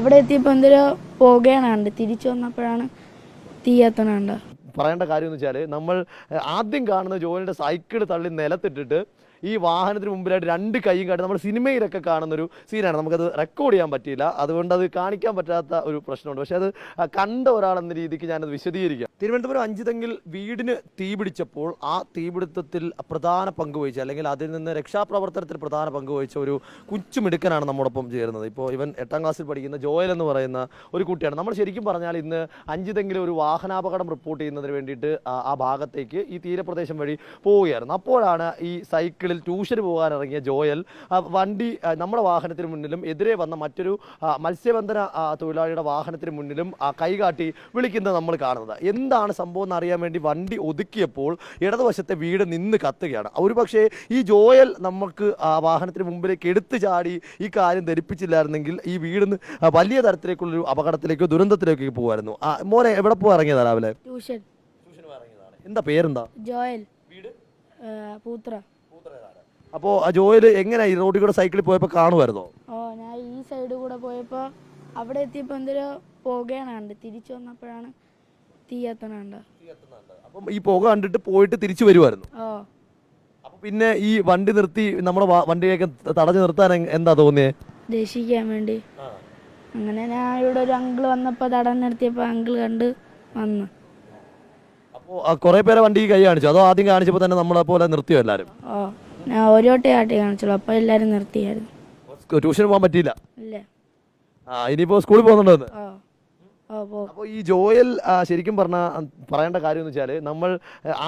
അവിടെ എത്തിയപ്പോൾ എന്തൊരു പുകയാണ് തിരിച്ചു വന്നപ്പോഴാണ് തീ കത്തണുണ്ട്. പറയേണ്ട കാര്യം എന്ന് വെച്ചാൽ നമ്മൾ ആദ്യം കാണുന്ന ജോലിയുടെ സൈക്കിൾ തള്ളി നിലത്തിട്ടിട്ട് ഈ വാഹനത്തിന് മുമ്പിലായിട്ട് രണ്ട് കൈയും കാട്ടി നമ്മൾ സിനിമയിലൊക്കെ കാണുന്നൊരു സീനാണ്. നമുക്കത് റെക്കോർഡ് ചെയ്യാൻ പറ്റിയില്ല, അതുകൊണ്ട് അത് കാണിക്കാൻ പറ്റാത്ത ഒരു പ്രശ്നമുണ്ട്. പക്ഷേ അത് കണ്ട ഒരാളെന്ന രീതിക്ക് ഞാനത് വിശദീകരിക്കാം. തിരുവനന്തപുരം അഞ്ചുതെങ്ങിൽ വീടിന് തീപിടിച്ചപ്പോൾ ആ തീപിടുത്തത്തിൽ പ്രധാന പങ്ക് വഹിച്ച, അല്ലെങ്കിൽ അതിൽ നിന്ന് രക്ഷാപ്രവർത്തനത്തിൽ പ്രധാന പങ്ക് വഹിച്ച ഒരു കൊച്ചുമിടുക്കനാണ് നമ്മോടൊപ്പം ചേരുന്നത്. ഇപ്പോൾ ഇവൻ 8ാം ക്ലാസ്സിൽ പഠിക്കുന്ന ജോയൽ എന്ന് പറയുന്ന ഒരു കുട്ടിയാണ്. നമ്മൾ ശരിക്കും പറഞ്ഞാൽ ഇന്ന് അഞ്ചുതെങ്ങിൽ ഒരു വാഹനാപകടം റിപ്പോർട്ട് ചെയ്യുന്നതിന് വേണ്ടിയിട്ട് ആ ഭാഗത്തേക്ക് ഈ തീരപ്രദേശം വഴി പോവുകയായിരുന്നു. അപ്പോഴാണ് ഈ സൈക്കിളിൽ ട്യൂഷന് പോകാൻ ഇറങ്ങിയ ജോയൽ വണ്ടി നമ്മുടെ വാഹനത്തിന് മുന്നിലും എതിരെ വന്ന മറ്റൊരു മത്സ്യബന്ധന തൊഴിലാളിയുടെ വാഹനത്തിന് മുന്നിലും കൈകാട്ടി വിളിക്കുന്നത് നമ്മൾ കാണുന്നത്. എന്താണ് സംഭവം എന്ന് അറിയാൻ വേണ്ടി വണ്ടി ഒതുക്കിയപ്പോൾ ഇടതുവശത്തെ വീട് നിന്ന് കത്തുകയാണ്. ഒരുപക്ഷെ ഈ ജോയൽ നമുക്ക് വാഹനത്തിന് മുമ്പിലേക്ക് എടുത്തു ചാടി ഈ കാര്യം ധരിപ്പിച്ചില്ലായിരുന്നെങ്കിൽ ഈ വീടിന് വലിയ തരത്തിലേക്കുള്ളൊരു അപകടത്തിലേക്കോ ദുരന്തത്തിലേക്കോ പോകുമായിരുന്നു. മോനെ എവിടെ പോകാൻ ഇറങ്ങിയതാ രാവിലെ? ട്യൂഷൻ. എന്താ പേരെന്താ? ജോയൽ. വീട് പൂത്ര. അപ്പോൾ ജോയൽ എങ്ങനെ ഈ റോഡിൽ കൂടെ സൈക്കിളിൽ പോയപ്പോൾ കാണുമായിരുന്നോ? ഞാൻ ഈ സൈഡ് കൂടെ പോയപ്പോൾ അവിടെ എത്തിയപ്പോൾ എന്തൊരു പുകയാണ് തിരിച്ചു വന്നപ്പോഴാണ് തീ കത്തണുണ്ട്. അപ്പം ഈ പുക കണ്ടിട്ട് പോയിട്ട് തിരിച്ചു വരുമായിരുന്നു. അപ്പൊ പിന്നെ ഈ വണ്ടി നിർത്തി നമ്മുടെ വണ്ടിയൊക്കെ തടഞ്ഞു നിർത്താൻ എന്താ തോന്നിയേ? രക്ഷിക്കാൻ വേണ്ടി. അങ്ങനെ ഞാൻ ഇവിടെ ഒരു അങ്കിൾ വന്നപ്പോൾ തടഞ്ഞു നിർത്തിയപ്പോൾ അങ്കിൾ കണ്ട് വന്നു. അപ്പോൾ കുറെ പേരെ വണ്ടി കൈ കാണിച്ചു, അതോ ആദ്യം കാണിച്ചപ്പോൾ തന്നെ നമ്മളെ പോലെ നിർത്തിയോ എല്ലാവരും? ഞാൻ ഒരു വട്ടേ കാട്ടി കാണിച്ചുള്ളൂ, അപ്പോൾ എല്ലാവരും നിർത്തിയായിരുന്നു. ട്യൂഷന് പോകാൻ പറ്റിയില്ല? ഇല്ല. ഇനിയിപ്പോൾ സ്കൂളിൽ പോകുന്നുണ്ടോ? അപ്പോൾ ഈ ജോയൽ ശരിക്കും പറയേണ്ട കാര്യം എന്ന് വെച്ചാൽ നമ്മൾ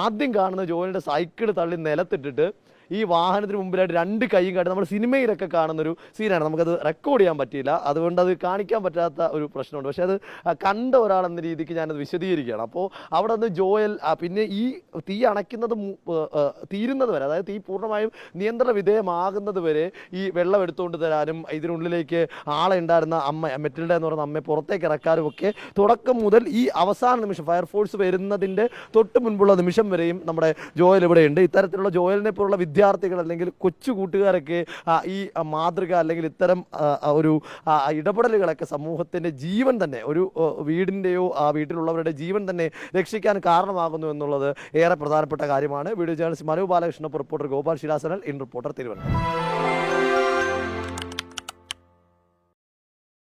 ആദ്യം കാണുന്ന ജോയലിന്റെ സൈക്കിൾ തള്ളി നിലത്തിട്ടിട്ട് ഈ വാഹനത്തിന് മുമ്പിലായിട്ട് രണ്ട് കൈയും കാട്ടി നമ്മൾ സിനിമയിലൊക്കെ കാണുന്നൊരു സീനാണ്. നമുക്കത് റെക്കോർഡ് ചെയ്യാൻ പറ്റിയില്ല, അതുകൊണ്ട് അത് കാണിക്കാൻ പറ്റാത്ത ഒരു പ്രശ്നമുണ്ട്. പക്ഷേ അത് കണ്ട ഒരാളെന്ന രീതിക്ക് ഞാനത് വിശദീകരിക്കുകയാണ്. അപ്പോൾ അവിടെ നിന്ന് ജോയൽ പിന്നെ ഈ തീ അണയ്ക്കുന്നത് തീരുന്നത് വരെ, അതായത് തീ പൂർണ്ണമായും നിയന്ത്രണ വിധേയമാകുന്നത് വരെ ഈ വെള്ളം എടുത്തുകൊണ്ട് തരാനും ഇതിനുള്ളിലേക്ക് ആളെ ഉണ്ടായിരുന്ന അമ്മ മെറ്റിൽഡ എന്ന് പറയുന്ന അമ്മയെ പുറത്തേക്ക് ഇറക്കാനും ഒക്കെ തുടക്കം മുതൽ ഈ അവസാന നിമിഷം ഫയർഫോഴ്സ് വരുന്നതിൻ്റെ തൊട്ട് മുൻപുള്ള നിമിഷം വരെയും നമ്മുടെ ജോയൽ ഇവിടെയുണ്ട്. ഇത്തരത്തിലുള്ള ജോയലിനെ പോലുള്ള വിദ്യാർത്ഥികൾ അല്ലെങ്കിൽ കൊച്ചു കൂട്ടുകാരൊക്കെ ഈ മാതൃക അല്ലെങ്കിൽ ഇത്തരം ഒരു ഇടപെടലുകളൊക്കെ സമൂഹത്തിൻ്റെ ജീവൻ തന്നെ, ഒരു വീടിൻ്റെയോ ആ വീട്ടിലുള്ളവരുടെ ജീവൻ തന്നെ രക്ഷിക്കാൻ കാരണമാകുന്നു എന്നുള്ളത് ഏറെ പ്രധാനപ്പെട്ട കാര്യമാണ്. Video journalist Manu Balakrishna, reporter Gopal ശിലാസനൽ, ഇൻ റിപ്പോർട്ടർ തിരുവനന്തപുരം.